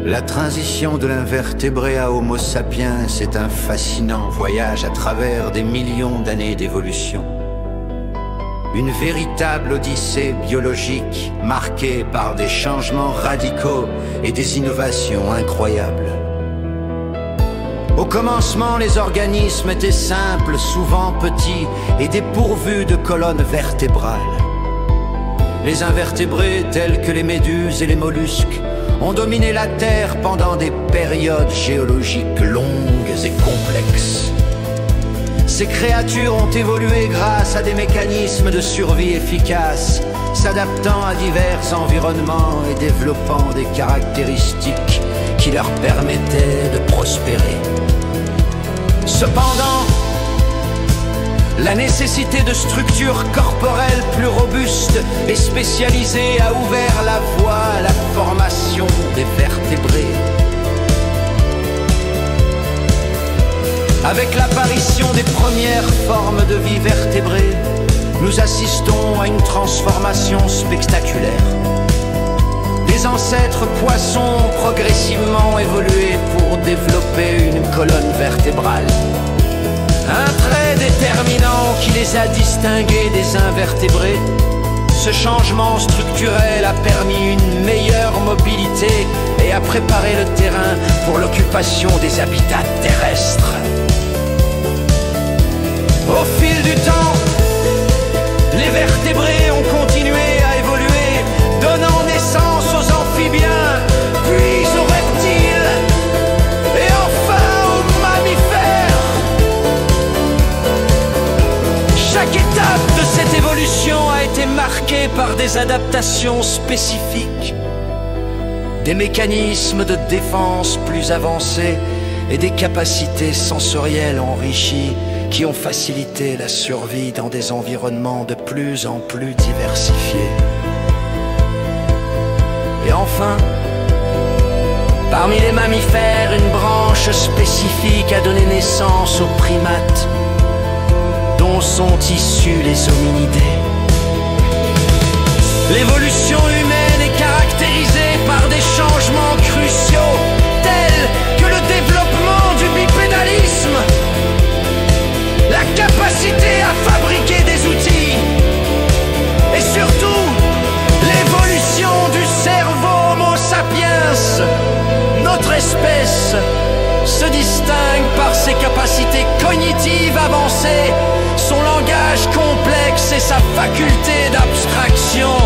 La transition de l'invertébré à Homo sapiens est un fascinant voyage à travers des millions d'années d'évolution. Une véritable odyssée biologique marquée par des changements radicaux et des innovations incroyables. Au commencement, les organismes étaient simples, souvent petits et dépourvus de colonnes vertébrales. Les invertébrés, tels que les méduses et les mollusques, ont dominé la Terre pendant des périodes géologiques longues et complexes. Ces créatures ont évolué grâce à des mécanismes de survie efficaces, s'adaptant à divers environnements et développant des caractéristiques qui leur permettaient de prospérer. Cependant, la nécessité de structures corporelles plus robustes et spécialisées a ouvert la voie à la formation des vertébrés. Avec l'apparition des premières formes de vie vertébrées, nous assistons à une transformation spectaculaire. Les ancêtres poissons ont progressivement évolué pour développer une colonne vertébrale. Un trait déterminant qui les a distingués des invertébrés. Ce changement structurel a permis une meilleure mobilité et a préparé le terrain pour l'occupation des habitats terrestres. Au fil du temps, les vertébrés ont continué à évoluer, donnant naissance aux amphibiens, puis aux reptiles, et enfin aux mammifères. Chaque étape de cette évolution a été marquée par des adaptations spécifiques, des mécanismes de défense plus avancés et des capacités sensorielles enrichies qui ont facilité la survie dans des environnements de plus en plus diversifiés. Et enfin, parmi les mammifères, une branche spécifique a donné naissance aux primates, dont sont issus les hominidés. L'évolution humaine est caractérisée par des changements cruciaux, tels que le développement du bipédalisme, la capacité à fabriquer des outils, et surtout l'évolution du cerveau Homo sapiens. Notre espèce se distingue par ses capacités cognitives avancées, son langage complexe et sa faculté d'abstraction.